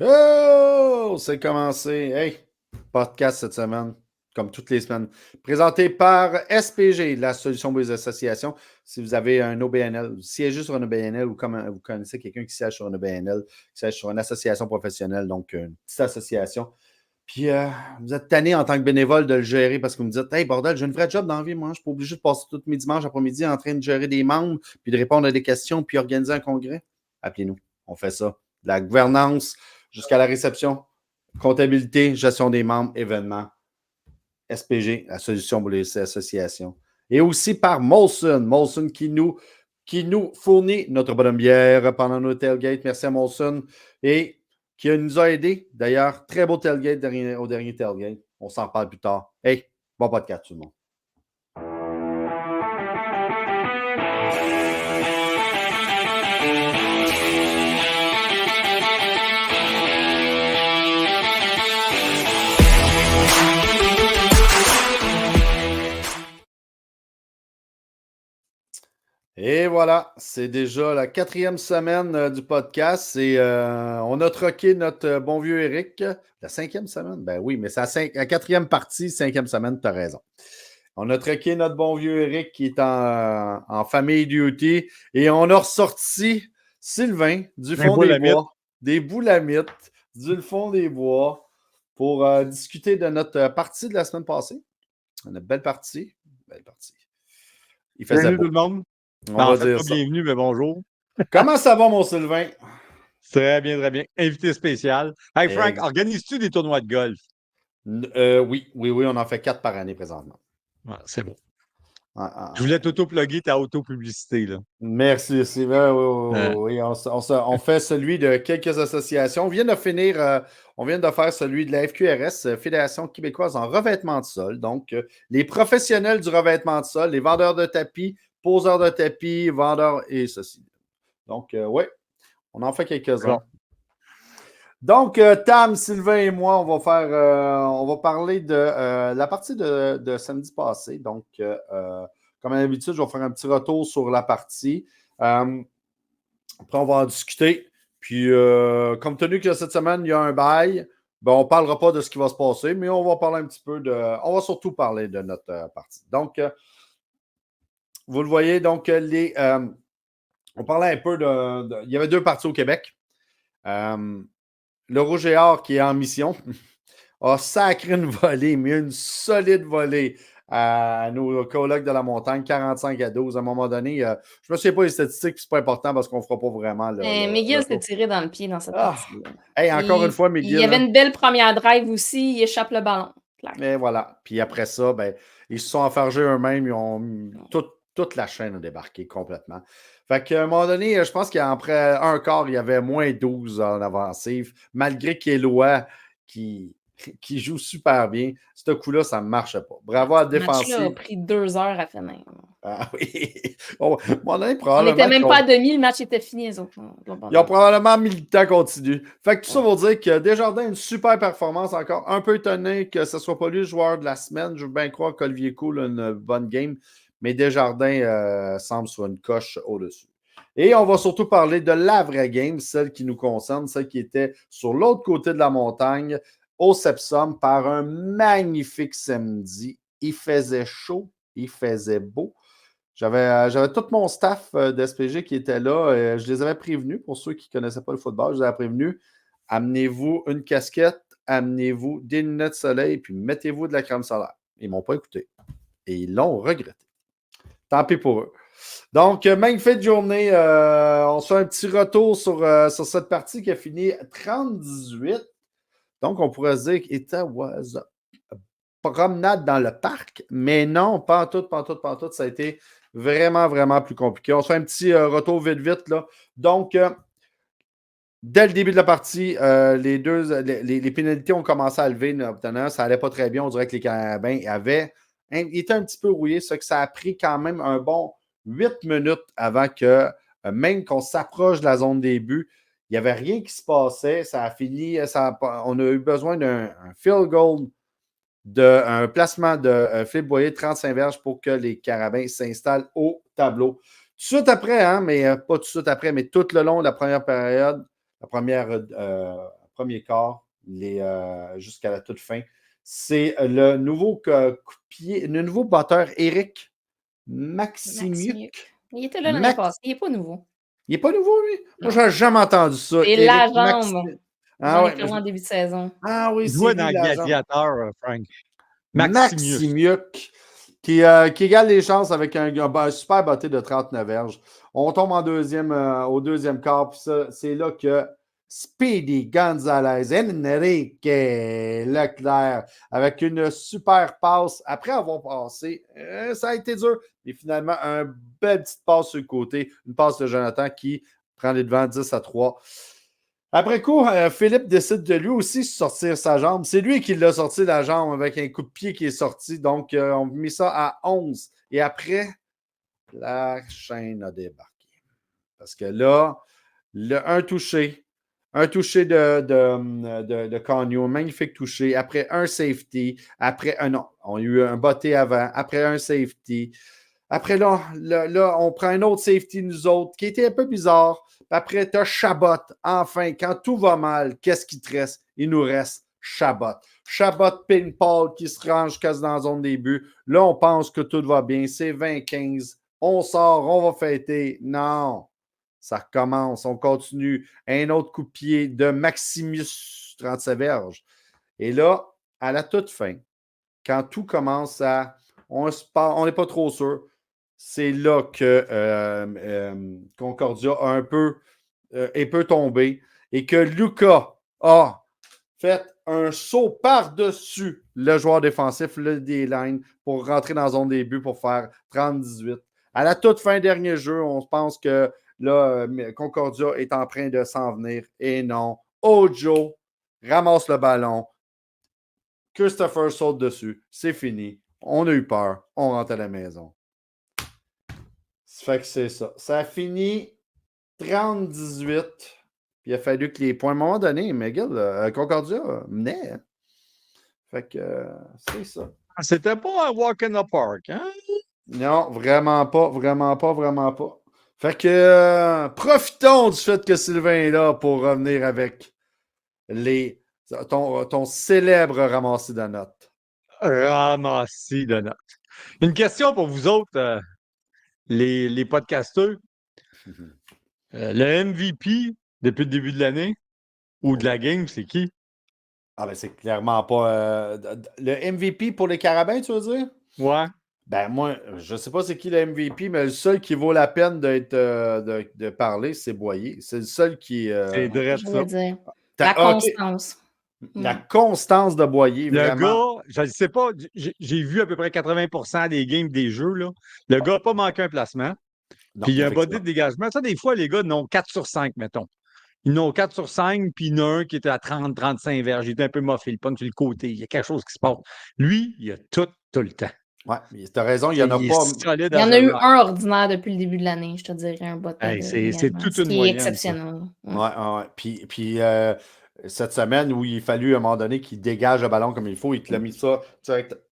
Oh! C'est commencé. Hey! Podcast cette semaine, comme toutes les semaines. Présenté par SPG, la solution pour les associations. Si vous avez un OBNL, vous siégez sur un OBNL ou comme vous connaissez quelqu'un qui siège sur un OBNL, qui siège sur une association professionnelle, donc une petite association. Puis vous êtes tanné en tant que bénévole de le gérer parce que vous me dites hey bordel, j'ai une vraie job dans la vie, moi. Je ne suis pas obligé de passer tous mes dimanches après-midi en train de gérer des membres, puis de répondre à des questions, puis organiser un congrès. Appelez-nous. On fait ça. De la gouvernance jusqu'à la réception, comptabilité, gestion des membres, événements. SPG, la solution pour les associations. Et aussi par Molson. Molson qui nous fournit notre bonne bière pendant nos tailgates. Merci à Molson. Et qui nous a aidés. D'ailleurs, très beau tailgate au dernier tailgate. On s'en reparle plus tard. Hey, bon podcast tout le monde. Et voilà, c'est déjà la 4e semaine du podcast et on a troqué notre bon vieux Eric. La 5e semaine? Ben oui, mais c'est la 4e partie, 5e semaine, tu as raison. On a troqué notre bon vieux Eric qui est en famille duty et on a ressorti Sylvain du fond des bois, des boulamites, du fond des bois pour discuter de notre partie de la semaine passée. Une belle partie. Belle partie. Il faisait bienvenue beau. Tout le monde. On va dire ça. Bienvenue, mais bonjour. Comment ça va, mon Sylvain? Très bien, très bien. Invité spécial. Hey, Frank, organises-tu des tournois de golf? Oui, on en fait 4 par année présentement. Ouais, c'est bon. Je voulais t'auto-plugger ta auto-publicité. Là. Merci, Sylvain. Oui. On fait celui de quelques associations. On vient de faire celui de la FQRS, Fédération québécoise en revêtement de sol. Donc, les professionnels du revêtement de sol, les vendeurs de tapis, poseurs de tapis, vendeurs et ceci. Donc, oui, on en fait quelques-uns. Donc, Tam, Sylvain et moi, on va parler de la partie de samedi passé. Donc, comme d'habitude, je vais faire un petit retour sur la partie. Après, on va en discuter. Puis, compte tenu que cette semaine, il y a un bail, ben, on ne parlera pas de ce qui va se passer, mais on va parler un petit peu on va surtout parler de notre partie. Donc, vous le voyez, donc, on parlait un peu il y avait 2 parties au Québec. Le Rouge et Or qui est en mission a sacré une volée, mais une solide volée à nos collègues de la montagne, 45-12. À un moment donné, je ne me souviens pas des statistiques, c'est pas important parce qu'on ne fera pas vraiment. McGill s'est tiré dans le pied dans cette partie. Hey, encore une fois, McGill. Il y avait une belle première drive aussi, il échappe le ballon. Et voilà. Puis après ça, ben, ils se sont enfargés eux-mêmes, ils ont toute la chaîne a débarqué complètement. Fait qu'à un moment donné, je pense qu'après un quart, il y avait moins 12 en avancée, malgré qu'Éloi qui joue super bien. Ce coup-là, ça ne marche pas. Bravo à la défensive. Le match-là a pris 2 heures à finir. Ah oui. On n'était même pas à demi, le match était fini, les autres. Ils ont probablement mis le temps continu. Fait que tout ça pour dire que Desjardins a une super performance encore. Un peu étonné que ce ne soit pas lui le joueur de la semaine. Je veux bien croire qu'Olivier Cool a une bonne game, mais Desjardins semble sur une coche au-dessus. Et on va surtout parler de la vraie game, celle qui nous concerne, celle qui était sur l'autre côté de la montagne, au Sepsum, par un magnifique samedi. Il faisait chaud, il faisait beau. J'avais tout mon staff d'SPG qui était là. Je les avais prévenus, pour ceux qui ne connaissaient pas le football, je les avais prévenus. Amenez-vous une casquette, amenez-vous des lunettes de soleil, puis mettez-vous de la crème solaire. Ils ne m'ont pas écouté. Et ils l'ont regretté. Tant pis pour eux. Donc, magnifique journée. On se fait un petit retour sur cette partie qui a fini 30-18. Donc, on pourrait se dire qu'It was promenade dans le parc, mais non, pas en tout. Ça a été vraiment, vraiment plus compliqué. On se fait un petit retour vite, là. Donc, dès le début de la partie, les pénalités ont commencé à lever. Ça n'allait pas très bien. On dirait que les Carabins étaient un petit peu rouillés, ce que ça a pris quand même un bon 8 minutes avant que, même qu'on s'approche de la zone des buts, il n'y avait rien qui se passait. Ça a fini, on a eu besoin d'un field goal, un placement de Philippe Boyer, 35 verges pour que les Carabins s'installent au tableau. Tout de suite après, mais pas tout de suite après, mais tout le long de la première période, la première premier quart jusqu'à la toute fin. C'est le nouveau le nouveau batteur Eric Maximiuk. Il était là l'année passée. Il n'est pas nouveau. Il n'est pas nouveau, lui? Moi, je n'ai jamais entendu ça. C'est la jambe. Ah, ouais, en début de saison. Ah oui, il c'est jouait dans Gladiator, Frank. Maximiuk. Qui égale les chances avec un super botté de 39 verges. On tombe au deuxième quart, puis c'est là que Speedy Gonzalez, Enrique Leclerc, avec une super passe, après avoir passé, ça a été dur, mais finalement, une belle petite passe sur le côté, une passe de Jonathan qui prend les devants 10-3. Après coup, Philippe décide de lui aussi sortir sa jambe. C'est lui qui l'a sorti la jambe avec un coup de pied qui est sorti. Donc, on met ça à 11. Et après, la chaîne a débarqué. Parce que là, un touché de Canio, un magnifique touché. Après, un safety. Après, non, on a eu un botté avant. Après, un safety. Après, là, on prend un autre safety, nous autres, qui était un peu bizarre. Après, tu as Chabot. Enfin, quand tout va mal, qu'est-ce qui te reste? Il nous reste Chabot. Chabot ping-pong qui se range quasi dans la zone des buts. Là, on pense que tout va bien. C'est 20-15. On sort, on va fêter. Non. Ça recommence. On continue. Un autre coup de pied de Maximus, 37 verges. Et là, à la toute fin, quand tout commence à... On n'est pas trop sûr. C'est là que Concordia a un peu tombé et que Lucas a fait un saut par-dessus le joueur défensif, le D-line, pour rentrer dans la zone des buts pour faire 30-18. À la toute fin dernier jeu, on pense que là, Concordia est en train de s'en venir. Et non, Ojo ramasse le ballon. Christopher saute dessus. C'est fini. On a eu peur. On rentre à la maison. Ça fait que c'est ça. Ça a fini 30-18. Puis il a fallu que les points, à un moment donné, McGill, Concordia menait. Hein? Fait que c'est ça. C'était pas un walk in the park, hein? Non, vraiment pas, vraiment pas, vraiment pas. Fait que profitons du fait que Sylvain est là pour revenir avec ton célèbre ramassis de notes. Ramassis de notes. Une question pour vous autres, les podcasteurs. Le MVP depuis le début de l'année ou de la game, c'est qui? Ah ben c'est clairement pas... le MVP pour les Carabins, tu veux dire? Ouais. Ben moi, je sais pas c'est qui le MVP, mais le seul qui vaut la peine de parler, c'est Boyer. C'est le seul qui... c'est direct je ça. veux dire. La constance. La constance de Boyer, le vraiment. gars, je ne sais pas, j'ai vu à peu près 80% des games des jeux. Là. Le gars n'a pas manqué un placement. Non, puis il y a un body de dégagement. Ça, des fois, les gars n'ont 4 sur 5, mettons. Ils n'ont 4 sur 5, puis il y en a un qui était à 30-35 verges. Il était un peu moffé, il pogne sur le côté. Il y a quelque chose qui se passe. Lui, il a tout le temps. Ouais, tu as raison, il n'y en a pas. Il y en a eu un ordinaire depuis le début de l'année, je te dirais, un bot. C'est toute une moyenne. moyenne. Exceptionnel. Ouais. Puis cette semaine où il fallu à un moment donné qu'il dégage le ballon comme il faut, il te l'a mis ça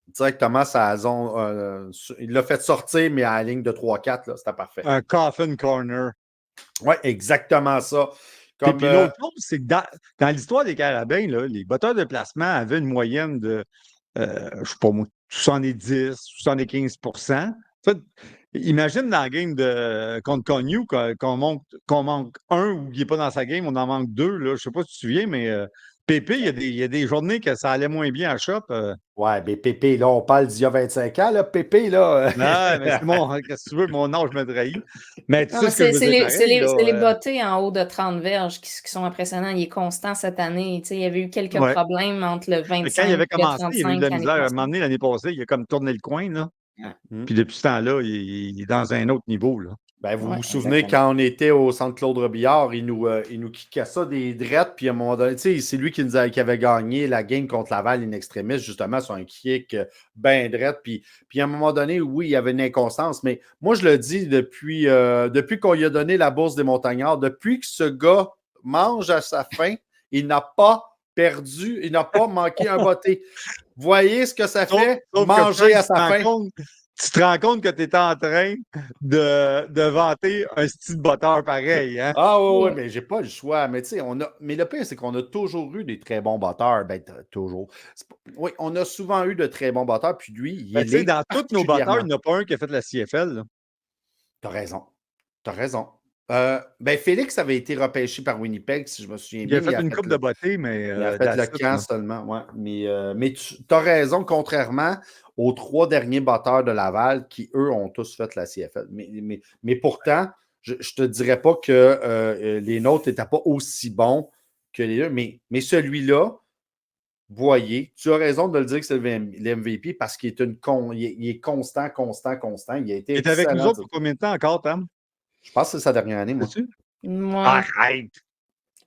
directement à la zone. Il l'a fait sortir, mais à la ligne de 3-4, c'était parfait. Un coffin corner. Oui, exactement ça. Et puis l'autre chose, c'est que dans l'histoire des Carabins, là, les batteurs de placement avaient une moyenne de, je ne sais pas moi, 70, 75%. Imagine dans la game contre Conyu qu'on manque un ou il n'est pas dans sa game, on en manque deux. Là. Je ne sais pas si tu te souviens, mais Pépé, il y a des journées que ça allait moins bien à Shop. Ouais, mais Pépé, là, on parle d'il y a 25 ans, là, Pépé, là. Non, mais c'est mon, qu'est-ce que tu veux, mon âge me trahit. Mais tu sais ce que je veux c'est dire pareil, les bottés en haut de 30 verges qui sont impressionnants. Il est constant cette année. Il y avait eu quelques problèmes entre le 25 quand il avait commencé, 35, il avait eu de la misère. À un moment donné, l'année passée, il a comme tourné le coin. Là. Puis depuis ce temps-là, il est dans un autre niveau. Là. Ben, vous vous souvenez, quand on était au centre Claude Robillard, il nous kickait ça des drettes, puis à un moment donné, c'est lui qui avait gagné la game contre Laval in extremis, justement, sur un kick ben drette. Puis à un moment donné, oui, il y avait une inconstance, mais moi, je le dis depuis qu'on lui a donné la bourse des montagnards, depuis que ce gars mange à sa faim, il n'a pas perdu, il n'a pas manqué un botté. Voyez ce que ça fait, manger à sa faim. tu te rends compte que tu es en train de vanter un style de botteur pareil, hein? Ah oui, Oui. mais j'ai pas le choix. Mais tu sais, mais le pire, c'est qu'on a toujours eu des très bons batteurs. Ben, toujours. Oui, on a souvent eu de très bons batteurs, puis lui, Ben, il tu sais, l'est dans tous nos batteurs, il particulièrement. n'y en a pas un qui a fait la CFL, là. T'as raison. T'as raison. Ben, Félix avait été repêché par Winnipeg, si je me souviens Il a bien. fait une coupe de beauté, Il a mais fait le that's it, camp là. seulement, ouais. Mais tu as raison, contrairement aux 3 derniers batteurs de Laval qui, eux, ont tous fait la CFL. Mais pourtant, je ne te dirais pas que les nôtres n'étaient pas aussi bons que les deux. Mais celui-là, Boyer, tu as raison de le dire que c'est l'MVP parce qu'il est, il est constant, constant, constant. Il a été Il était avec nous excellent. autres pour combien de temps encore, Tam? Je pense que c'est sa dernière année, moi. Sais-tu? Ouais. Arrête!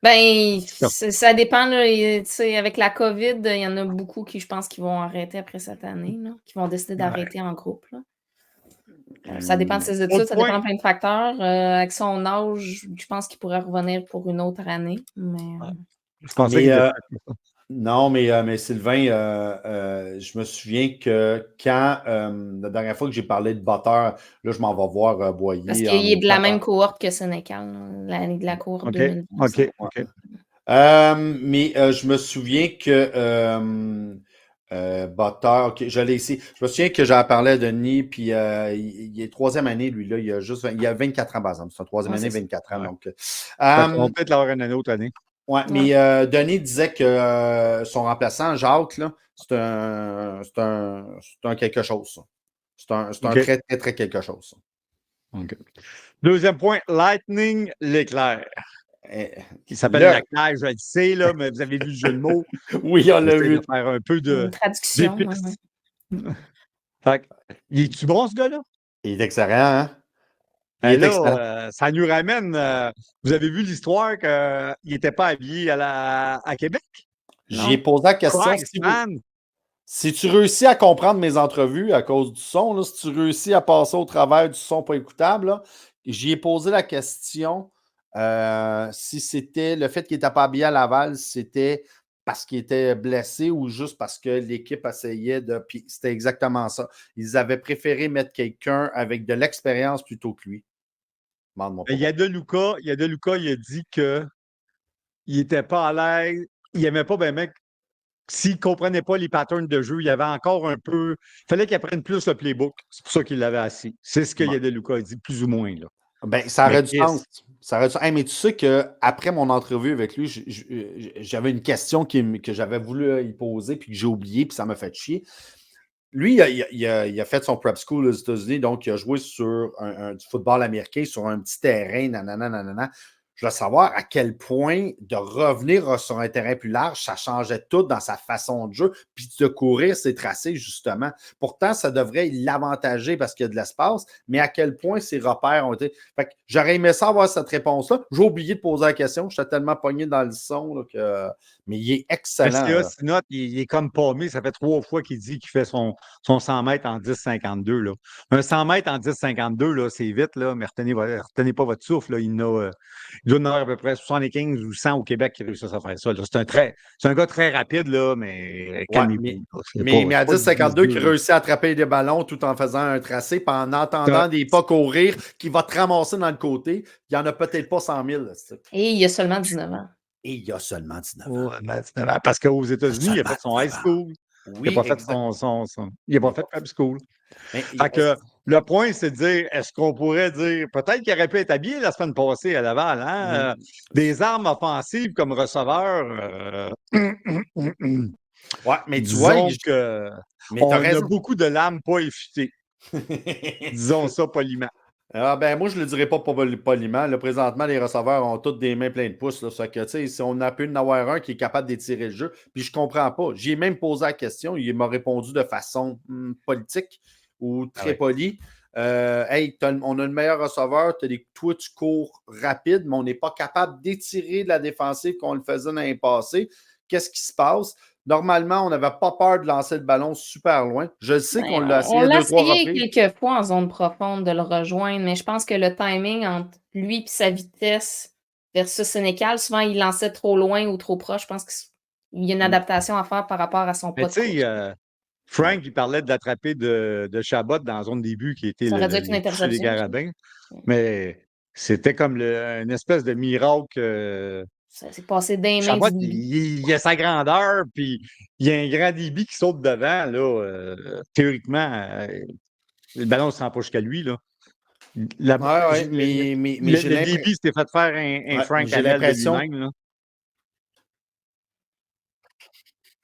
Ben, Non. ça dépend, là. Tu sais, avec la COVID, il y en a beaucoup qui, je pense, qui vont arrêter après cette année, là, qui vont décider Ouais. d'arrêter en groupe, là. Ça dépend de ses études, Autre ça point. dépend de plein de facteurs. Avec son âge, je pense qu'il pourrait revenir pour une autre année. Mais Je pensais Mais qu'il était prêt pour ça. non, mais Sylvain, je me souviens que quand la dernière fois que j'ai parlé de batteur, là, je m'en vais voir parce Boyer en qu'il est même de la temps. même cohorte que Sénécal, là, de la cohorte OK, 2020. OK, OK. Mais je me souviens que batteur, ok, je l'ai ici. Je me souviens que j'en parlais à Denis, puis il est troisième année, lui, là, il a 24 ans, par exemple. C'est un troisième Ouais, année, c'est ça. 24 ans. Ouais. Donc, Fait qu'on va peut-être l'avoir une autre année. ouais, Ouais. mais Denis disait que son remplaçant, Jacques, là, c'est un quelque chose, ça. C'est un OK. très, très, très quelque chose, ça. OK. Deuxième point, Lightning Leclerc. Eh, Il s'appelle Le... Leclerc, je le sais, là, mais vous avez vu le jeu de mots. Oui, on l'a J'essaie de vu. faire un peu Une traduction. d'épices. Fait que, il est-tu bon, ce gars-là? Il est excellent, hein? Il Ben est excellent. là, ça nous ramène. Vous avez vu l'histoire qu'il n'était pas habillé à Québec? J'y ai Non. posé la question. Christ, man! Si tu réussis à comprendre mes entrevues à cause du son, là, si tu réussis à passer au travers du son pas écoutable, là, j'y ai posé la question si c'était le fait qu'il n'était pas habillé à Laval, si c'était parce qu'il était blessé ou juste parce que l'équipe essayait de. Puis c'était exactement ça. Ils avaient préféré mettre quelqu'un avec de l'expérience plutôt que lui. Demande-moi pas Il y a pourquoi. de Luca, il a dit qu'il n'était pas à l'aise, il n'aimait pas ben mec. S'il ne comprenait pas les patterns de jeu, il y avait encore un peu. Il fallait qu'il apprenne plus le playbook. C'est pour ça qu'il l'avait assis. C'est ce que Bon. Yadeluka a dit, plus ou moins. Là. Ben, ça Mais aurait du Chris, sens. Ça aurait du sens. Hey, mais tu sais qu'après mon entrevue avec lui, j'avais une question que j'avais voulu y poser puis que j'ai oublié, puis ça m'a fait chier. Lui, il a fait son prep school aux États-Unis, donc il a joué sur du football américain, sur un petit terrain, nanana, nanana. Je veux savoir à quel point de revenir sur un terrain plus large, ça changeait tout dans sa façon de jeu, puis de courir ses tracés, justement. Pourtant, ça devrait l'avantager parce qu'il y a de l'espace, mais à quel point ses repères ont été. Fait que j'aurais aimé ça avoir cette réponse-là. J'ai oublié de poser la question. J'étais tellement pogné dans le son là, que. Mais il est excellent. SCA, Sinot, il est comme paumé. Ça fait 3 fois qu'il dit qu'il fait son 100 mètres en 10,52. Là. Un 100 mètres en 10,52, là, c'est vite, là, mais retenez pas votre souffle. Là. Il doit en avoir à peu près 75 ou 100 au Québec qui réussissent à faire ça. Là. C'est un gars très rapide, là, mais Ouais, calmez-vous. mais à C'est pas du 10,52 qui 10-2, là. réussit à attraper des ballons tout en faisant un tracé, puis en entendant des pas courir, qui va te ramasser dans le côté, il n'y en a peut-être pas 100 000. Là, Et il a seulement 19 ans. et il y a seulement 19 ans. Oh, parce qu'aux États-Unis, il a fait son high school. Il n'a Oui, pas fait exact. il n'a pas fait prep school. Mais, Fait que le point, c'est de dire, est-ce qu'on pourrait dire, peut-être qu'il aurait pu être habillé la semaine passée à Laval, hein? Des armes offensives comme receveur. ouais, mais tu vois, Disons que mais tu as on a raison. beaucoup de lames pas effutées. Disons ça poliment. Ah ben moi, je ne le dirais pas poliment. Là, présentement, les receveurs ont toutes des mains pleines de pouces. Là, ça que, tu sais, si on a pu en avoir un qui est capable d'étirer le jeu, puis je comprends pas. J'y ai même posé la question, il m'a répondu de façon politique ou très polie. Hey, on a le meilleur receveur, toi, tu cours rapide, mais on n'est pas capable d'étirer de la défensive qu'on le faisait dans les passés. Qu'est-ce qui se passe? Normalement, on n'avait pas peur de lancer le ballon super loin. Je sais qu'on l'a On essayé l'a 2-3 essayé reprises. quelques fois en zone profonde de le rejoindre, mais je pense que le timing entre lui et sa vitesse versus Sénécal, souvent il lançait trop loin ou trop proche. Je pense qu'il y a une adaptation à faire par rapport à son Mais pas de tu course. sais, Frank, il parlait de l'attraper de Chabot dans la zone début qui était Ça aurait dû être une les touchés des interception, ça. Carabins. Mais c'était comme une espèce de miracle. Ça s'est passé dans les mains Chabot, du début. il a sa grandeur, puis il y a un grand débit qui saute devant. Là, théoriquement, le ballon ne se rend pas jusqu'à lui. Là. Ouais, mais j'ai Le débit s'était fait faire un Frank j'ai Hamel de l'impression. lui-même. Là.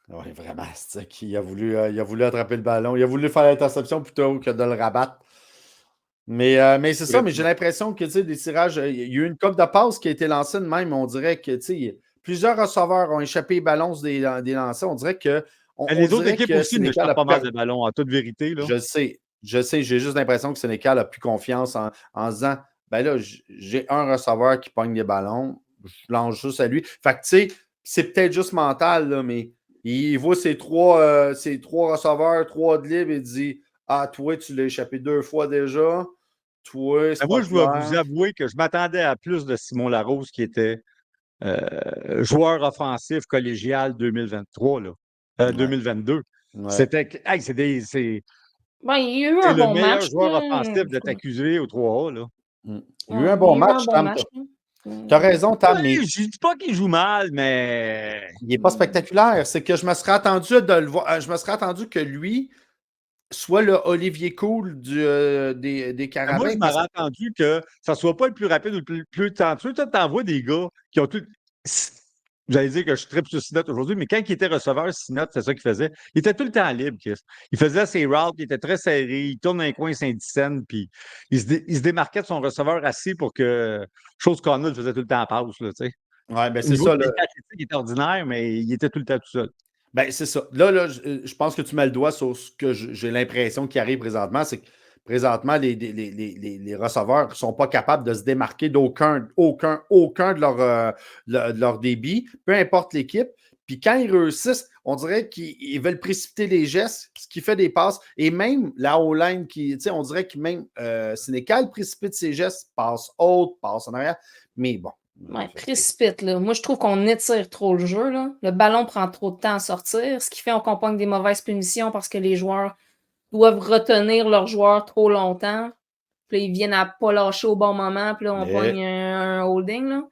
Oui, vraiment, c'est qu'il il a voulu attraper le ballon. Il a voulu faire l'interception plutôt que de le rabattre. Mais c'est ça, mais j'ai l'impression que des tirages, il y a eu une coupe de passes qui a été lancée de même. On dirait que plusieurs receveurs ont échappé les ballons des lancers. On dirait que. Les autres équipes aussi ne Sénécal échappent pas mal de ballons, en toute vérité. Là. Je sais, j'ai juste l'impression que Sénécal a plus confiance en se disant ben là, j'ai un receveur qui pogne des ballons, je lance juste à lui. Fait que tu sais, c'est peut-être juste mental, là, mais il voit ses trois receveurs, 3 de libre, et dit ah, toi, tu l'as échappé 2 fois déjà. Toi, c'est pas Moi, je dois clair. vous avouer que je m'attendais à plus de Simon Larose qui était joueur offensif collégial 2023, là. 2022. Ouais. C'était c'est Bon, il y a eu un le bon meilleur match. joueur là. offensif de t'accuser au 3A. Là. Il y a eu un bon Il y a eu match, un bon Tam. match. T'as raison, Tam, mais Ouais, je dis pas qu'il joue mal, mais. il n'est pas spectaculaire. C'est que je me serais attendu de le voir. Je me serais attendu que lui soit le Olivier Cool des Carabins. Moi, je m'aurais attendu que ça soit pas le plus rapide ou le plus talentueux. Toi, t'envoies des gars qui ont tout. Vous allez dire que je tripe sur Sinot aujourd'hui, mais quand il était receveur, Sinot, c'est ça qu'il faisait. Il était tout le temps libre, Chris. Il faisait ses routes, il était très serré, il tourne dans les coins Saint-Dicenne, puis il se démarquait de son receveur assis pour que, chose qu'on a, il faisait tout le temps en passe, là, tu sais. Ouais, ben Au c'est niveau ça. de l'athlétique, il était ordinaire, mais il était tout le temps tout seul. Ben, c'est ça. Là, je pense que tu mets le doigt sur ce que j'ai l'impression qui arrive présentement, c'est que présentement, les receveurs ne sont pas capables de se démarquer d'aucun de leur débit, peu importe l'équipe. Puis quand ils réussissent, on dirait qu'ils veulent précipiter les gestes, ce qui fait des passes. Et même la O-line, on dirait que même Sénécal précipite ses gestes, passe haute, passe en arrière. Mais bon. Ouais, précipite, là. Moi, je trouve qu'on étire trop le jeu, là. Le ballon prend trop de temps à sortir, ce qui fait qu'on pogne des mauvaises punitions parce que les joueurs doivent retenir leurs joueurs trop longtemps. Puis là, ils viennent à pas lâcher au bon moment, puis là, on pogne un holding, là.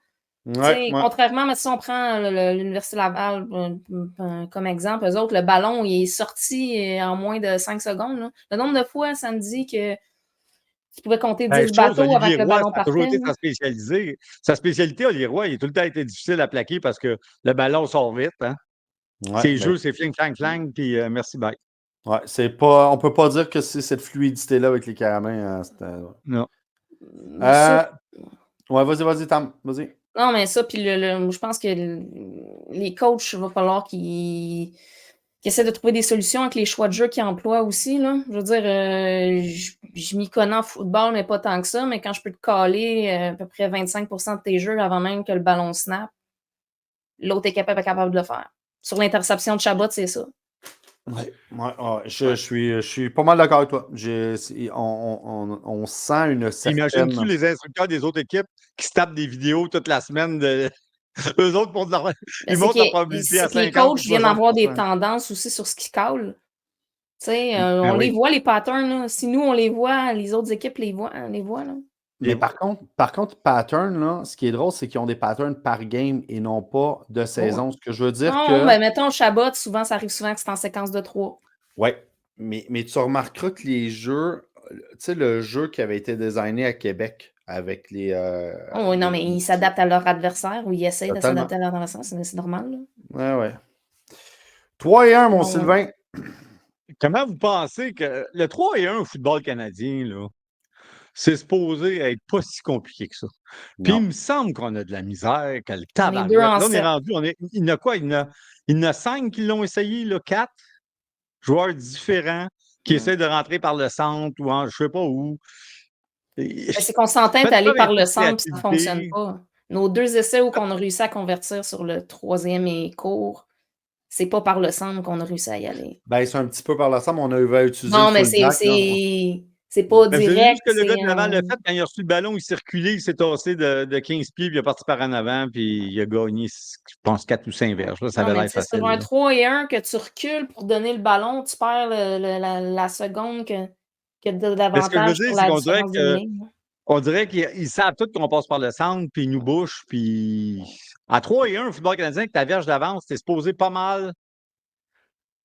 Ouais. Contrairement, mais si on prend l'Université Laval comme exemple, eux autres, le ballon, il est sorti en moins de 5 secondes, là. Le nombre de fois, ça me dit que tu pouvais compter 10 bateaux avant que le ballon ça a toujours partait. été sa spécialité, Olivier Roy, il a tout le temps été difficile à plaquer parce que le ballon sort vite. Hein? Ouais, Ses jeux, c'est fling, flang, flang, puis merci, bye. Ouais, on peut pas dire que c'est cette fluidité-là avec les Carabins. Non. Ouais, vas-y, Tam. Vas-y. Non, mais ça, puis je pense que les coachs, il va falloir qu'ils essaient de trouver des solutions avec les choix de jeu qu'ils emploient aussi. Là. Je veux dire, je m'y connais en football, mais pas tant que ça. Mais quand je peux te caler à peu près 25% de tes jeux avant même que le ballon snap, l'autre est capable de le faire. Sur l'interception de Chabot, c'est ça. Ouais, je suis pas mal d'accord avec toi. On sent une certaine. Imagines-tu les instructeurs des autres équipes qui se tapent des vidéos toute la semaine de. Eux autres, ils montrent la probabilité à 50%. Les coachs viennent avoir des tendances aussi sur ce qu'ils calent. On les voit, les patterns. Là. Si nous, on les voit, les autres équipes les voient. Là. Mais par contre, pattern, là, ce qui est drôle, c'est qu'ils ont des patterns par game et non pas de saison. Ouais. Ce que je veux dire non, ben mettons Chabot, souvent, ça arrive souvent que c'est en séquence de 3. Oui, mais tu remarqueras que les jeux, tu sais, le jeu qui avait été designé à Québec avec les. oui, non, mais ils s'adaptent à leur adversaire ou ils essayent de Totalement. s'adapter à leur adversaire, c'est normal. Là. Ouais. 3-1, mon Sylvain. Comment vous pensez que le 3-1 au football canadien, là, c'est supposé être pas si compliqué que ça. Puis il me semble qu'on a de la misère, que le tabarouette. Là, on est rendu, il y en a quoi? Il y en a 5 qui l'ont essayé, là, 4 joueurs différents qui essaient de rentrer par le centre ou je sais pas où. C'est qu'on s'entête d'aller par le centre, ça ne fonctionne pas. Nos 2 essais où on a réussi à convertir sur le 3e et court, c'est pas par le centre qu'on a réussi à y aller. Ben, c'est un petit peu par le centre, on a utiliser non, le mais fullback. c'est C'est pas Ben, vous avez vu direct, ce que le gars c'est de Laval a fait quand il a reçu le ballon, il circulait, il s'est tassé de 15 pieds, puis il est parti par en avant, puis il a gagné, je pense, 4 ou 5 verges. Là, ça non, avait mais l'air tu sais, facile. sur un Là. 3-1 que tu recules pour donner le ballon, tu perds la seconde que Mais ce que je veux d'avantage dire, sur c'est la qu'on dirait différence d'une que ligne. on dirait qu'ils savent tout qu'on passe par le centre, puis ils nous bouchent, puis à 3-1, le football canadien, avec ta verge d'avance, t'es supposé pas mal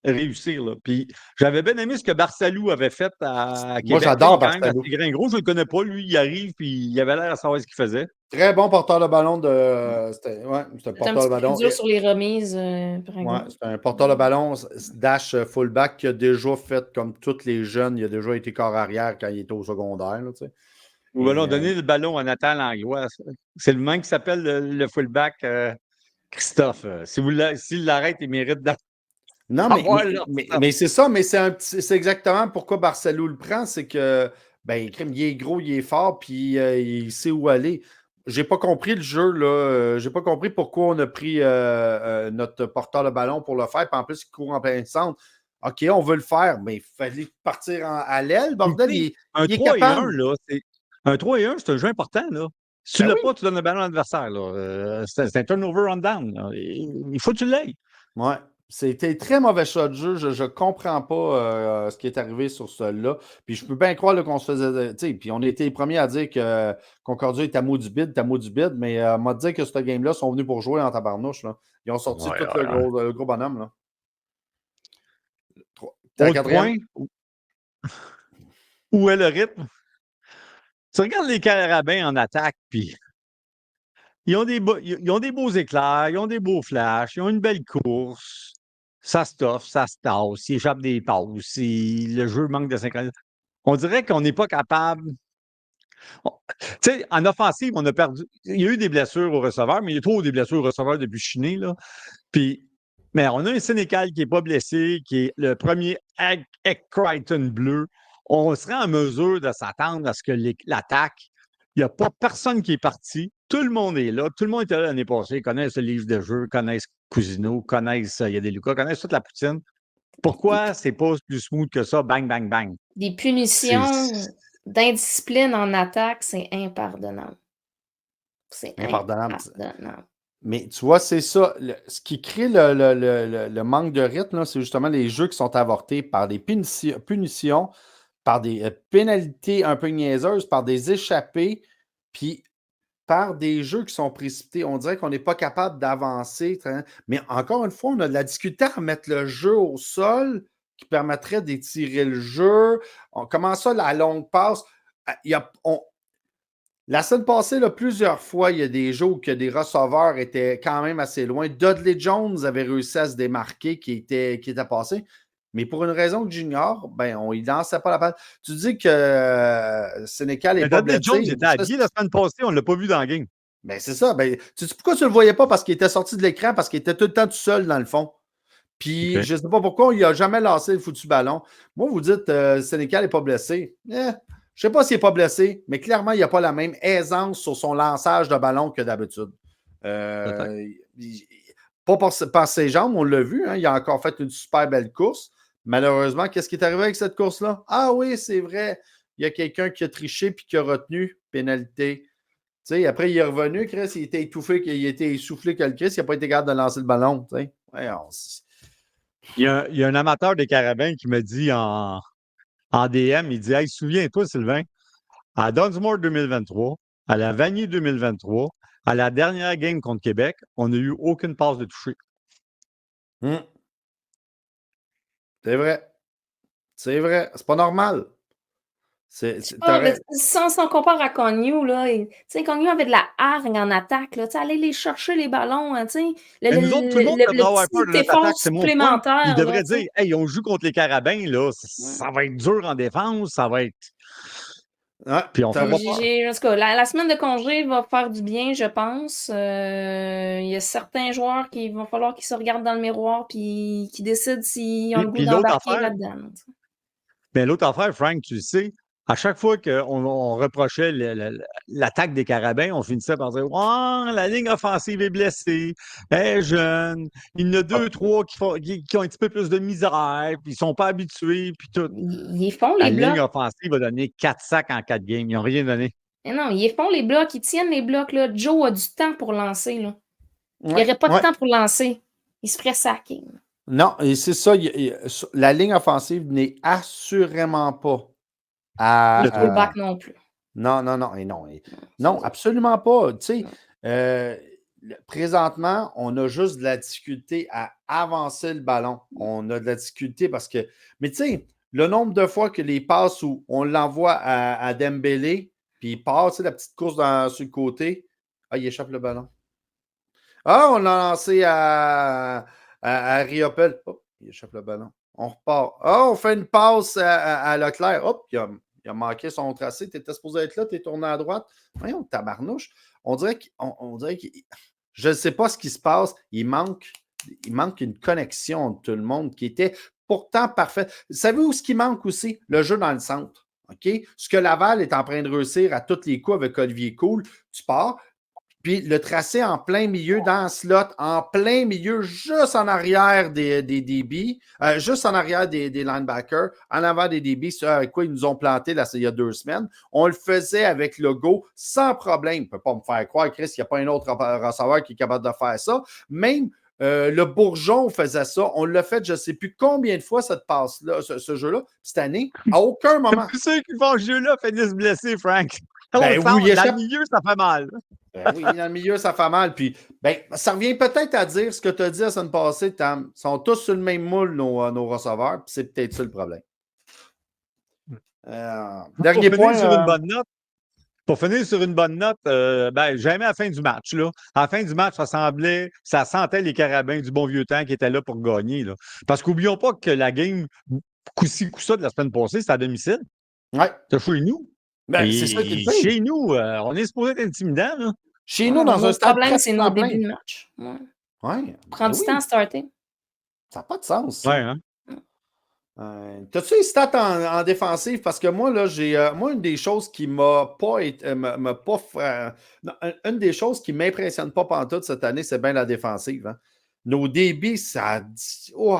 réussir. Là. Puis j'avais bien aimé ce que Barcelou avait fait à Moi, Québec. Là, il j'adore est quand même Barcelo. assez grain gros, je ne le connais pas. Lui, il arrive, puis il avait l'air à savoir ce qu'il faisait. Très bon porteur de ballon de. C'était un C'est un porteur de petit peu plus ballon. dur sur les remises, par Ouais, exemple. c'est un porteur de ballon dash fullback qui a déjà fait comme tous les jeunes. Il a déjà été corps arrière quand il était au secondaire. Là, tu sais. Nous allons donner le ballon à Nathan Langlois. C'est le même qui s'appelle le fullback Christophe. S'il l'arrête, il mérite Non, d'avoir leur mais c'est ça, mais c'est exactement pourquoi Barcelo le prend. C'est que, ben, il est gros, il est fort, puis il sait où aller. J'ai pas compris le jeu, là. J'ai pas compris pourquoi on a pris notre porteur de ballon pour le faire, puis en plus, il court en plein centre. OK, on veut le faire, mais il fallait partir à l'aile, bordel. Un Il est 3 et 1, capable. là, un 3 et 1, c'est un jeu important. Là. Si tu Ben ne l'as oui. pas, tu donnes le ballon à l'adversaire. C'est un turnover on down. Là. Il faut que tu l'aies. Ouais. C'était très mauvais choix de jeu. Je ne comprends pas ce qui est arrivé sur celui-là. Puis je peux bien croire là, qu'on se faisait. Tu sais, puis on était les premiers à dire que Concordia est à mot du bid, mais m'a dit que ce game-là sont venus pour jouer en tabarnouche. Là. Ils ont sorti Ouais, tout le gros bonhomme. Là. T'es à Autre quatrième? point, où est le rythme? Tu regardes les Carabins en attaque, puis ils ont ils ont des beaux éclairs, ils ont des beaux flashs, ils ont une belle course. Ça stuff, ça se tasse, ils échappent des passes, le jeu manque de synchronisation. On dirait qu'on n'est pas capable. Tu sais, en offensive, on a perdu. Il y a eu des blessures au receveur, mais il y a trop des blessures au receveur depuis Chiné, là. Puis, mais on a un Sénécal qui n'est pas blessé, qui est le premier Egg Crichton bleu. On serait en mesure de s'attendre à ce que l'attaque, il n'y a pas personne qui est parti. Tout le monde est là. Tout le monde était là l'année passée. Ils connaissent le livre de jeu, connaissent Cousineau, connaissent Yadeluca, connaissent toute la poutine. Pourquoi c'est pas plus smooth que ça? Bang, bang, bang. Des punitions d'indiscipline en attaque, c'est impardonnable. C'est Impardonnable. impardonnable. Mais tu vois, c'est ça. Ce qui crée le manque de rythme, là, c'est justement les jeux qui sont avortés par des punitions, par des pénalités un peu niaiseuses, par des échappées, puis par des jeux qui sont précipités. On dirait qu'on n'est pas capable d'avancer. Mais encore une fois, on a de la difficulté à remettre le jeu au sol qui permettrait d'étirer le jeu. Comment ça, la longue passe? La semaine passée, là, plusieurs fois, il y a des jeux où des receveurs étaient quand même assez loin. Dudley Jones avait réussi à se démarquer, qui était passé. Mais pour une raison que j'ignore, ben, on ne lançait pas la balle. Tu dis que Sénécal n'est pas Dudley Jones blessé. était habillé la semaine passée, on ne l'a pas vu dans la game. Ben, c'est ça. Ben, tu sais pourquoi tu ne le voyais pas? Parce qu'il était sorti de l'écran, parce qu'il était tout le temps tout seul dans le fond. Puis, je ne sais pas pourquoi il n'a jamais lancé le foutu ballon. Moi, vous dites Sénécal n'est pas blessé. Je ne sais pas s'il n'est pas blessé, mais clairement, il n'a pas la même aisance sur son lançage de ballon que d'habitude. Pas par ses jambes, on l'a vu. Hein, il a encore fait une super belle course. Malheureusement, qu'est-ce qui est arrivé avec cette course-là? Ah oui, c'est vrai. Il y a quelqu'un qui a triché puis qui a retenu pénalité. Tu sais, après, il est revenu, Chris, il était étouffé, il était essoufflé que le Chris, il n'a pas été capable de lancer le ballon. Tu sais. Ouais, il y a un amateur des Carabins qui me dit en DM, il dit hey, souviens-toi, Sylvain, à Dunsmore 2023, à la Vanier 2023, à la dernière game contre Québec, on n'a eu aucune passe de toucher. C'est vrai. C'est vrai. C'est pas normal. Si on compare à Cognou, là, Cognou avait de la hargne en attaque. Là, aller les chercher les ballons. Hein, nous autres, tout le monde devrait avoir peur de notre attaque, c'est mon point. supplémentaire. Ils devraient dire hey, on joue contre les Carabins, là, ça va être dur en défense, ça va être. Puis on fait pas peur. En tout cas, la semaine de congé va faire du bien, je pense. Il y a certains joueurs qui vont falloir qu'ils se regardent dans le miroir et qui décident s'ils ont le goût d'embarquer là-dedans. Mais l'autre affaire, Frank, tu le sais, à chaque fois qu'on reprochait l'attaque des Carabins, on finissait par dire ouais, la ligne offensive est blessée, elle est jeune, il y en a deux, trois qui ont un petit peu plus de misère, puis ils sont pas habitués, puis tout. Ils font La les ligne blocs. offensive a donné 4 sacs en 4 games. Ils n'ont rien donné. Mais non, ils font les blocs, ils tiennent les blocs. Là. Joe a du temps pour lancer. Là. Il Ouais, n'aurait pas de ouais. temps pour lancer. Il se ferait saquer. Non, et c'est ça. La ligne offensive n'est assurément pas Les à. fullbacks non plus. Non, non, non. Non, absolument pas. Tu sais, présentement, on a juste de la difficulté à avancer le ballon. On a de la difficulté parce que. Mais tu sais, le nombre de fois que les passes où on l'envoie à Dembélé, puis il passe, tu sais, la petite course sur le côté. Ah, il échappe le ballon. Ah, on l'a lancé à Riopel. Hop, il échappe le ballon. On repart. Ah, on fait une passe à Leclerc. Hop, il a manqué son tracé. Tu étais supposé être là, tu es tourné à droite. Voyons, tabarnouche. On dirait que je ne sais pas ce qui se passe. Il manque une connexion de tout le monde qui était pourtant parfaite. Savez-vous ce qui manque aussi? Le jeu dans le centre. OK? Ce que Laval est en train de réussir à tous les coups avec Olivier Cool, tu pars. Puis le tracé en plein milieu, dans le slot, en plein milieu, juste en arrière des DB, juste en arrière des linebackers, en avant des DB, ce avec quoi ils nous ont planté là, il y a 2 semaines. On le faisait avec le go sans problème. Il ne peut pas me faire croire, Chris, qu'il n'y a pas un autre receveur qui est capable de faire ça. Même le Bourgeon faisait ça. On l'a fait, je ne sais plus combien de fois, cette passe-là, ce jeu-là, cette année, à aucun moment. Tous ceux qui font ce jeu-là finissent blessés, Frank. Ben oui, dans le milieu, ça fait mal. Ben oui, dans le milieu, ça fait mal. Puis, ben, ça revient peut-être à dire ce que tu as dit la semaine passée, Tam. Ils sont tous sur le même moule, nos receveurs, puis c'est peut-être ça le problème. Dernier Pour point. finir sur une bonne note, pour finir sur une bonne note, ben, j'aimais la fin du match. Là. À la fin du match, ça sentait les Carabins du bon vieux temps qui étaient là pour gagner. Là. Parce qu'oublions pas que la game coup-ci, coup-ça de la semaine passée, c'était à domicile. Ouais. C'est chez nous. Ben, c'est ça qui est chez nous, on est supposé être intimidant. Là. Chez nous, dans un stade. Le problème, c'est nos débuts de match. Ouais. Prends du temps à starter. Ça n'a pas de sens. Ça. Ouais, hein? T'as-tu les stats en défensive? Parce que moi, là, moi, une des choses qui m'a pas une des choses qui m'impressionne pas pantoute cette année, c'est bien la défensive. Hein. Nos débits, ça dit. Oh.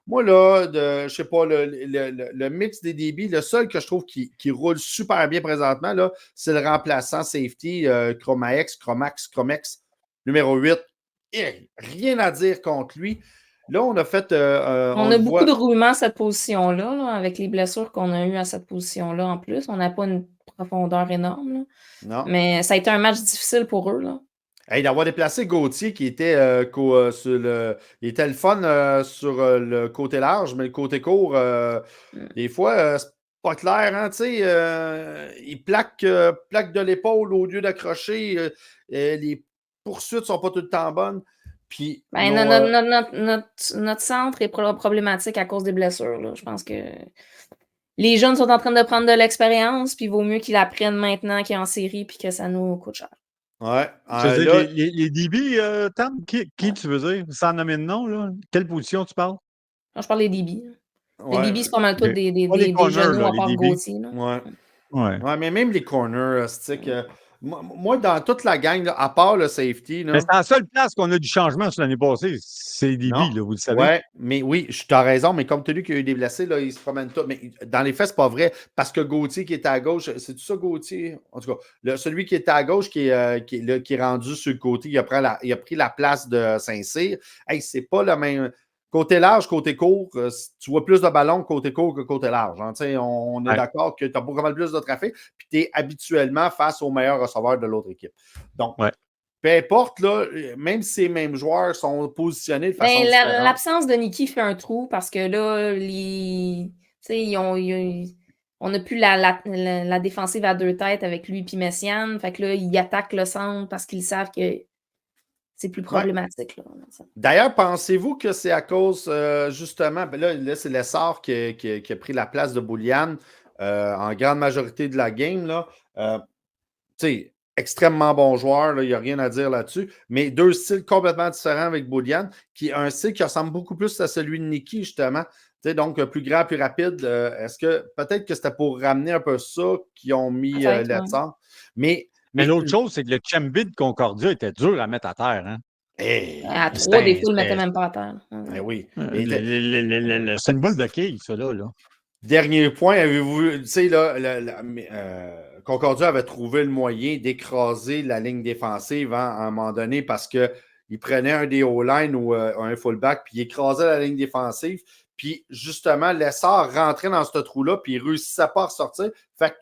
Moi, là, je sais pas, le mix des débits, le seul que je trouve qui roule super bien présentement, là, c'est le remplaçant safety Chromax, numéro 8. Rien à dire contre lui. Là, on a fait. On a beaucoup de roulements à cette position-là, là, avec les blessures qu'on a eues à cette position-là en plus. On n'a pas une profondeur énorme. Là. Non. Mais ça a été un match difficile pour eux. Là. Hey, d'avoir déplacé Gauthier qui était sur il était le fun sur le côté large, mais le côté court, des fois, c'est pas clair, hein, tu sais. Il plaque de l'épaule au lieu d'accrocher. Les poursuites sont pas tout le temps bonnes. Puis, ben, notre centre est problématique à cause des blessures. Là. Je pense que les jeunes sont en train de prendre de l'expérience, puis il vaut mieux qu'ils apprennent maintenant qu'ils sont en série puis que ça nous coûte cher. Ouais. Je veux dire, les DB, Tam, qui tu veux dire? Sans nommer de nom, là? Quelle position tu parles? Quand je parle des DB. Ouais. Les DB, c'est pas mal tous des genoux à part Gauthier. Ouais, mais même les corners, moi, dans toute la gang, là, à part le safety. Là, mais c'est la seule place qu'on a du changement sur l'année passée. C'est les DB, là, vous le savez. Ouais, mais oui, tu as raison, mais comme tu as lu qu'il y a eu des blessés, là, ils se promènent tous. Mais dans les faits, c'est pas vrai. Parce que Gauthier qui était à gauche, c'est tout ça, Gauthier? En tout cas, celui qui était à gauche, qui est rendu sur le côté, il a pris la place de Saint-Cyr. Hey, c'est pas le même. Côté large, côté court, tu vois plus de ballons côté court que côté large. Hein. On est d'accord que tu as beaucoup plus de trafic, puis tu es habituellement face aux meilleurs receveurs de l'autre équipe. Donc, peu importe, là, même si ces mêmes joueurs sont positionnés de façon différente. L'absence de Nicky fait un trou parce que là, on n'a plus la défensive à deux têtes avec lui et Messiaen. Fait que là, ils attaquent le centre parce qu'ils savent que c'est plus problématique. Là. D'ailleurs, pensez-vous que c'est à cause, justement, ben là c'est Lessard qui a pris la place de Boulian en grande majorité de la game. Tu sais, extrêmement bon joueur, il n'y a rien à dire là-dessus, mais deux styles complètement différents avec Boulian, qui a un style qui ressemble beaucoup plus à celui de Nicky, justement. sais, donc, plus grand, plus rapide. Est-ce que peut-être que c'était pour ramener un peu ça qu'ils ont mis Peut-être, ouais. l'essor? Mais l'autre chose, c'est que le Chambit de Concordia était dur à mettre à terre. Hein? À 3, C'était- des fois, ils le mettaient c'était- même pas à terre. ben oui. C'est une boule de quille, ça, là. Dernier point, avez-vous vu, tu sais, là, Concordia avait trouvé le moyen d'écraser la ligne défensive à un moment donné parce qu'il prenait un des O-line ou un fullback, puis il écrasait la ligne défensive. Puis justement, l'essor rentrait dans ce trou-là, puis il ne réussissait pas à ressortir. Fait que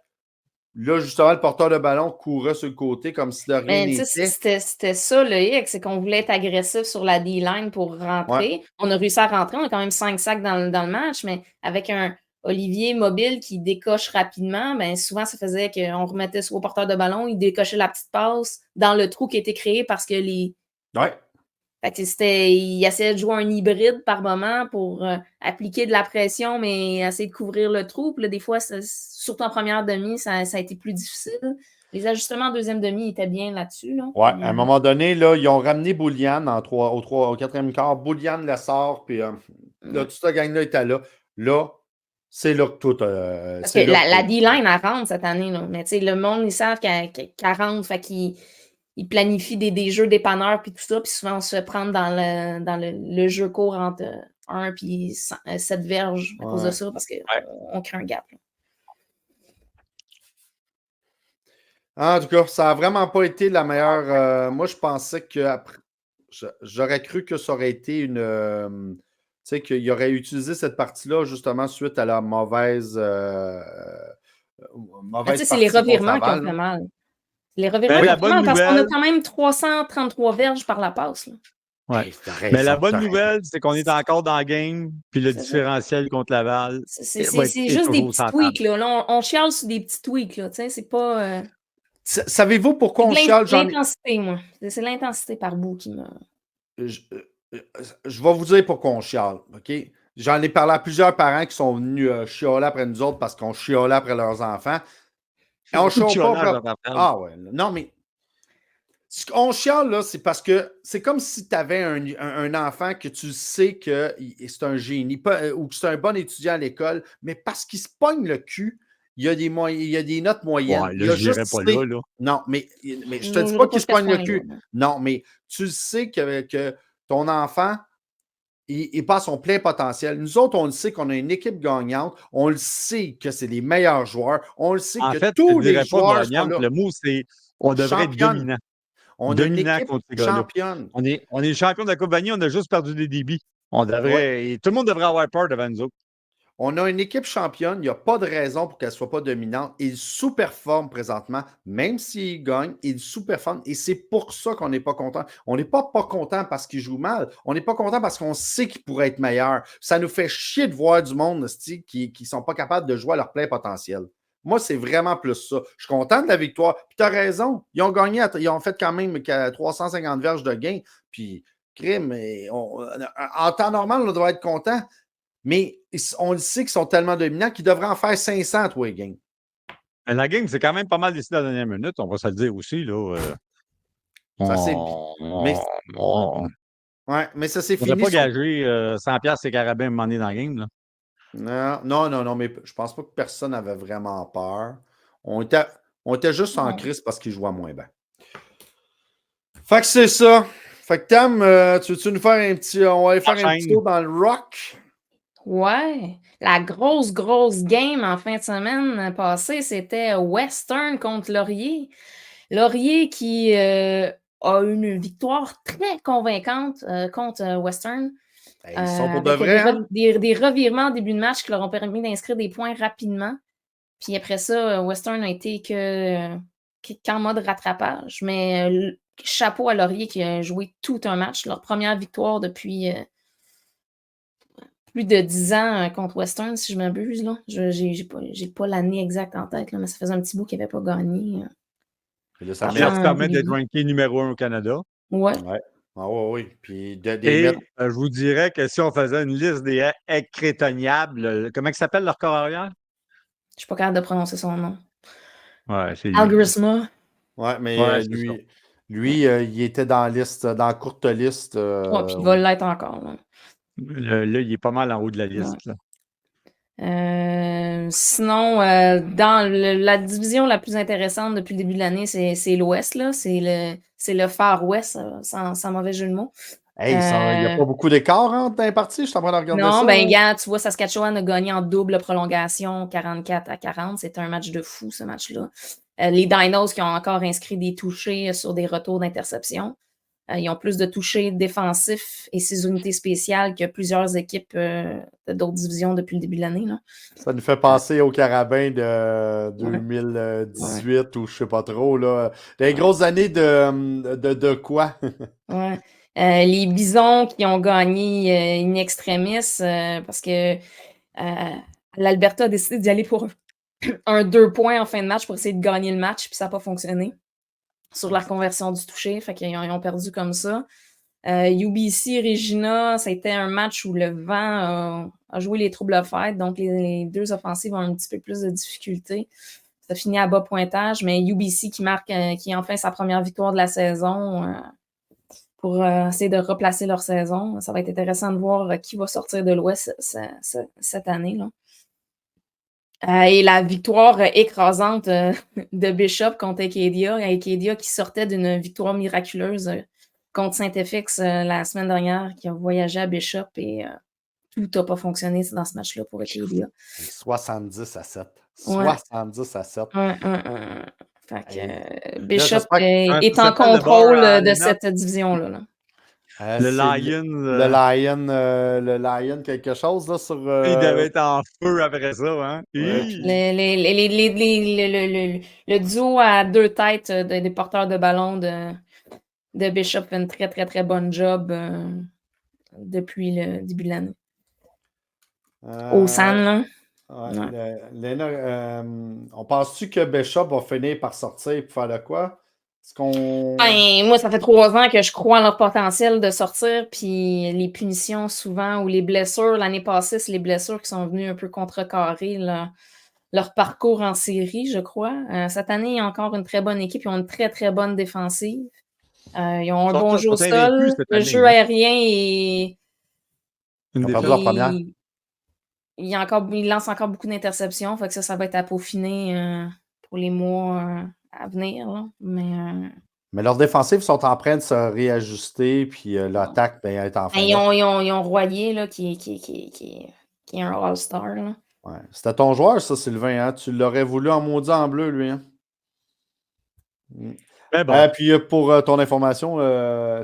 là, justement, le porteur de ballon courait sur le côté comme si de rien Mais tu sais, n'était. c'était ça le hic, c'est qu'on voulait être agressif sur la D-line pour rentrer. Ouais. On a réussi à rentrer, on a quand même 5 sacs dans le match, mais avec un Olivier mobile qui décoche rapidement, ben souvent ça faisait qu'on remettait sur au porteur de ballon, il décochait la petite passe dans le trou qui a été créé parce que les. Ouais. Fait que il essayait de jouer un hybride par moment pour appliquer de la pression, mais essayer de couvrir le trou. Puis là, des fois, surtout en première demi, ça a été plus difficile. Les ajustements en deuxième demi étaient bien là-dessus. Là. Ouais, à un moment donné, là, ils ont ramené Boulian au quatrième quart. Boulian l'essor, puis là, toute cette gang-là était là. Là, c'est là que tout. Parce que la D-line, elle rentre cette année. Là. Mais tu sais, le monde, ils savent qu'elle rentre. Fait qu'ils planifient des jeux dépanneurs puis tout ça. Puis souvent, on se fait prendre dans le jeu court entre 1 puis 7 verges à cause de ça parce qu'on crée un gap. Là. En tout cas, ça n'a vraiment pas été la meilleure. Moi, je pensais que j'aurais cru que ça aurait été une. Tu sais, qu'il aurait utilisé cette partie-là justement suite à la mauvaise. Tu sais, c'est les revirements qui ont fait mal. Les revirements qui ont fait mal parce qu'on a quand même 333 verges par la passe. Là. Ouais. Mais la bonne nouvelle, c'est qu'on est encore dans le game, puis le différentiel contre Laval. C'est juste des petits tweaks. Là, on chiale sur des petits tweaks. Là, c'est pas. Savez-vous pourquoi on chiale? L'intensité, moi. C'est l'intensité par bout qui me. Je vais vous dire pourquoi on chiale. OK? J'en ai parlé à plusieurs parents qui sont venus chialer après nous autres parce qu'on chialait après leurs enfants. Et on chiale pas. Ah ouais. Non, mais. On chiale, là, c'est parce que c'est comme si tu avais un enfant que tu sais que c'est un génie ou que c'est un bon étudiant à l'école, mais parce qu'il se pogne le cul, il y a des notes moyennes. Ouais, là, je dirais pas là. Non, mais je te dis pas qu'il se pogne le cul. Non, mais tu sais que ton enfant, il n'est pas à son plein potentiel. Nous autres, on le sait qu'on a une équipe gagnante. On le sait que c'est les meilleurs joueurs. On le sait que tous les joueurs sont là. Le mot, c'est on devrait être dominant. On a une équipe championne. On est champion de la Coupe Vanier, on a juste perdu des débits. On devrait, tout le monde devrait avoir peur devant nous autres. On a une équipe championne, il n'y a pas de raison pour qu'elle ne soit pas dominante. Il sous-performe présentement, même s'il gagne, il sous-performe. Et c'est pour ça qu'on n'est pas content. On n'est pas content parce qu'il joue mal. On n'est pas content parce qu'on sait qu'il pourrait être meilleur. Ça nous fait chier de voir du monde qui ne sont pas capables de jouer à leur plein potentiel. Moi, c'est vraiment plus ça. Je suis content de la victoire. Puis tu as raison. Ils ont gagné, ils ont fait quand même 350 verges de gain. Puis, crime, en temps normal, on doit être content. Mais on le sait qu'ils sont tellement dominants qu'ils devraient en faire 500, toi, les games. La game, c'est quand même pas mal décidé à la dernière minute, on va se le dire aussi. Là, ça c'est. Mais ça s'est fini. On n'a pas gagé 100$ et carabins à un moment donné dans la game. Là. Non, mais je pense pas que personne n'avait vraiment peur. On était juste en crise parce qu'ils jouaient moins bien. Fait que c'est ça. Fait que Tam, tu veux-tu nous faire un petit. On va aller faire un petit tour dans le rock? Ouais. La grosse game en fin de semaine passée, c'était Western contre Laurier. Laurier qui a une victoire très convaincante contre Western. Ils sont pour de vrai. Des revirements en début de match qui leur ont permis d'inscrire des points rapidement. Puis après ça, Western a été qu'en mode rattrapage. Mais chapeau à Laurier qui a joué tout un match. Leur première victoire depuis plus de 10 ans contre Western, si je m'abuse. J'ai pas l'année exacte en tête, là, mais ça faisait un petit bout qu'ils n'avaient pas gagné. Là, ça permet d'être ranké numéro 1 au Canada. Ouais. Ah oui. Puis je vous dirais que si on faisait une liste des incrétonnables, comment il s'appelle leur corps arrière? Je suis pas capable de prononcer son nom. Ouais, c'est Algrisma. Ouais, mais lui il était dans la courte liste. Ouais, puis il va l'être encore. Là, il est pas mal en haut de la liste. Ouais. Sinon, dans la division la plus intéressante depuis le début de l'année, c'est l'Ouest, là. C'est le Far West, sans mauvais jeu de mots. Hey, il n'y a pas beaucoup d'écart entre les parties. Je suis en train de regarder Non, ça. ben, gars, tu vois, Saskatchewan a gagné en double prolongation, 44-40. C'était un match de fou, ce match-là. Les Dinos qui ont encore inscrit des touchés sur des retours d'interception. Ils ont plus de touchés défensifs et 6 unités spéciales que plusieurs équipes d'autres divisions depuis le début de l'année. Là. Ça nous fait penser au Carabin de Ouais. 2018 ou je sais pas trop. Là. Des grosses années de quoi? Ouais. Les Bisons qui ont gagné in extremis parce que l'Alberta a décidé d'y aller pour un 2 points en fin de match pour essayer de gagner le match, puis ça n'a pas fonctionné sur la conversion du toucher. Fait qu'ils ont perdu comme ça. UBC Regina, ça a été un match où le vent a joué les troubles fêtes, donc les deux offensives ont un petit peu plus de difficultés. Ça finit à bas pointage, mais UBC qui marque, qui est enfin sa première victoire de la saison pour essayer de replacer leur saison. Ça va être intéressant de voir qui va sortir de l'Ouest cette année. Là. Et la victoire écrasante de Bishop contre Acadia. Acadia qui sortait d'une victoire miraculeuse contre Saint-FX la semaine dernière, qui a voyagé à Bishop et tout n'a pas fonctionné dans ce match-là pour Acadia. 70-7. Ouais. 70-7. Fait que Hey. Bishop Là, est ça en s'appelle le contrôle bar de Arena. cette division-là. Là. Le c'est Lion. le Lion quelque chose là, sur. Il devait être en feu après ça, hein? Ouais, Hi! Le duo à deux têtes des porteurs de ballon de Bishop fait une très, très, très bonne job depuis le début de l'année. Au SAN, là. Ouais. On pense-tu que Bishop va finir par sortir pour faire de quoi? Est-ce qu'on. Ben, moi, ça fait 3 ans que je crois en leur potentiel de sortir, puis les punitions souvent, ou les blessures, l'année passée, c'est les blessures qui sont venues un peu contrecarrer leur parcours en série, je crois. Cette année, il y a encore une très bonne équipe, ils ont une très, très bonne défensive. Ils ont un bon jeu au Sont invaincus sol. cette Le année, jeu hein? aérien est... Une Ils ont perdu leur défaite. première. Il lance encore beaucoup d'interceptions, fait que ça va être à peaufiner pour les mois à venir. Là. Mais leurs défensives sont en train de se réajuster, puis l'attaque est en fin Ils ont Royer là, qui est un All-Star. Là. Ouais. C'était ton joueur, ça, Sylvain. Hein? Tu l'aurais voulu en maudit en bleu, lui. Hein? Mais bon, Puis pour ton information,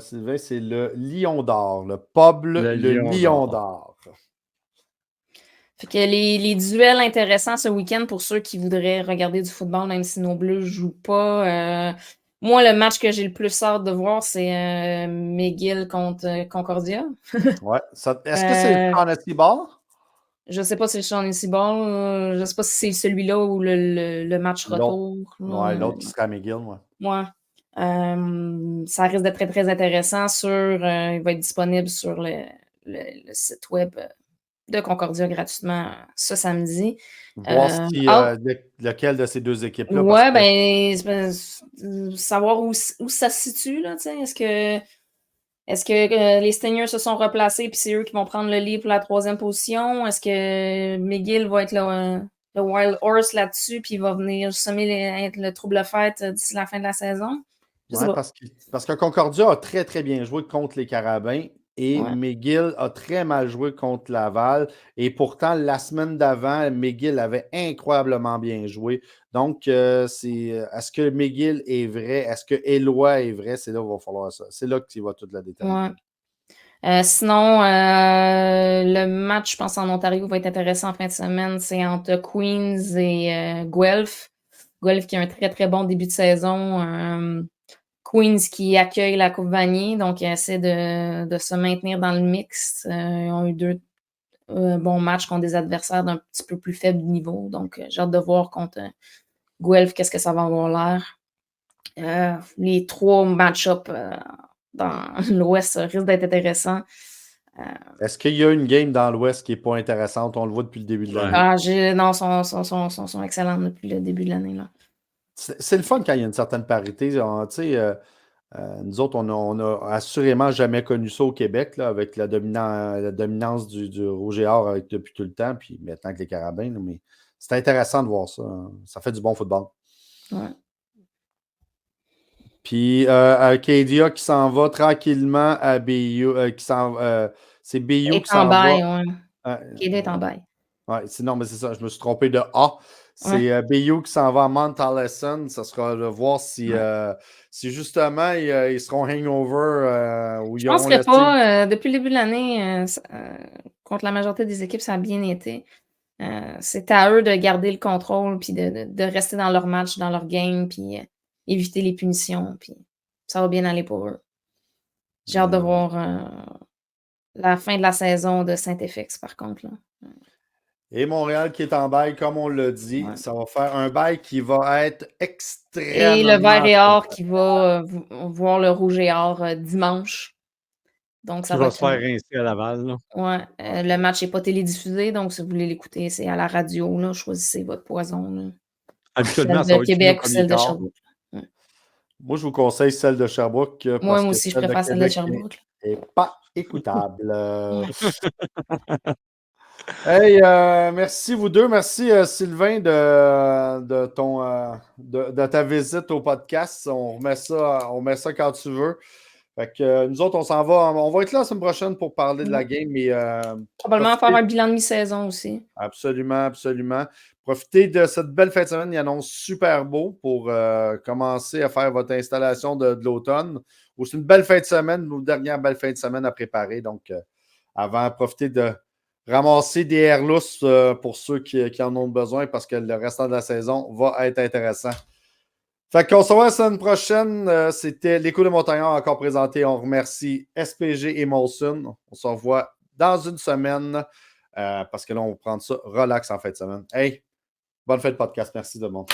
Sylvain, c'est le Lion d'Or. Le Pable, le Lion d'Or. Fait que les duels intéressants ce week-end pour ceux qui voudraient regarder du football, même si nos Bleus ne jouent pas. Moi, le match que j'ai le plus hâte de voir, c'est McGill contre Concordia. Ouais. Est-ce que c'est le Shaughnessy Ball? Je sais pas si c'est le Shaughnessy Ball. Je sais pas si c'est celui-là ou le match retour. Ouais, l'autre qui sera McGill, moi. Ouais. Ça risque d'être très, très intéressant. Il va être disponible sur le site web de Concordia gratuitement ce samedi. Voir lequel de ces deux équipes-là. Ouais, savoir où ça se situe, là, est-ce que les Stingers se sont replacés puis c'est eux qui vont prendre le lead pour la 3e position? Est-ce que McGill va être le Wild Horse là-dessus puis il va venir semer le trouble-fête d'ici la fin de la saison? Ouais, parce que Concordia a très, très bien joué contre les Carabins et Ouais. McGill a très mal joué contre Laval. Et pourtant, la semaine d'avant, McGill avait incroyablement bien joué. Donc, est-ce que McGill est vrai? Est-ce que Eloi est vrai? C'est là où il va falloir ça. C'est là que tu vas toute la déterminer. Ouais. Sinon, le match, je pense, en Ontario va être intéressant en fin de semaine. C'est entre Queens et Guelph. Guelph qui a un très, très bon début de saison. Queens qui accueille la Coupe Vanier, donc ils essaient de se maintenir dans le mix. Ils ont eu 2 bons matchs contre des adversaires d'un petit peu plus faible niveau. Donc, j'ai hâte de voir contre Guelph qu'est-ce que ça va avoir l'air. Les 3 match-ups dans l'Ouest risquent d'être intéressants. Est-ce qu'il y a une game dans l'Ouest qui n'est pas intéressante? On le voit depuis le début de l'année. Non, sont excellents depuis le début de l'année. Là. C'est le fun quand il y a une certaine parité. Nous autres, on a assurément jamais connu ça au Québec, là, avec la dominance du Rouge et Or depuis tout le temps, puis maintenant avec les Carabins. Là, mais c'est intéressant de voir ça. Hein. Ça fait du bon football. Ouais. Puis Arcadia qui s'en va tranquillement à BU. C'est BU Et qui s'en en bail, va. ouais. Qui est en bail. Ouais, non, mais c'est ça, je me suis trompé de A. C'est Ouais. BU qui s'en va à Mount Allison. Ça sera de voir si, si justement ils seront hangover ou Je ils pense auront que laissé. pas. Depuis le début de l'année, contre la majorité des équipes, ça a bien été. C'est à eux de garder le contrôle, puis de rester dans leur match, dans leur game, puis éviter les punitions, puis ça va bien aller pour eux. J'ai hâte de voir la fin de la saison de Saint-FX, par contre. Là. Et Montréal qui est en bail, comme on l'a dit, Ouais. ça va faire un bail qui va être Et extrêmement. le vert et or qui va voir le rouge et or dimanche. Donc, ça Qui va va se être faire rincer à Laval. Là. ouais, le match n'est pas télédiffusé, donc si vous voulez l'écouter, c'est à la radio. Là. Choisissez votre poison. Là. Habituellement, Celle ça de va être fini au Québec ou premier celle de quart. Ouais. Moi, je vous conseille celle de Sherbrooke Moi parce que aussi, je celle de préfère celle de Québec Sherbrooke. n'est pas écoutable. Ouais. Hey, merci vous deux. Merci Sylvain de ta visite au podcast. On met ça quand tu veux. Fait que nous autres, on va être là la semaine prochaine pour parler de la game. Mais, Probablement faire profitez, un bilan de mi-saison aussi. absolument, absolument. Profitez de cette belle fin de semaine. Il annonce super beau pour commencer à faire votre installation de l'automne. C'est une belle fin de semaine, nos dernières belles fins de semaine à préparer. Donc, avant, profitez de ramasser des airs lousses pour ceux qui en ont besoin parce que le restant de la saison va être intéressant. Fait qu'on se revoit la semaine prochaine. C'était l'Écho de Montagnard encore présenté. On remercie SPG et Molson. On se revoit dans une semaine parce que là, on va prendre ça relax en fin de semaine. Hey, bonne fin de podcast. Merci tout le monde.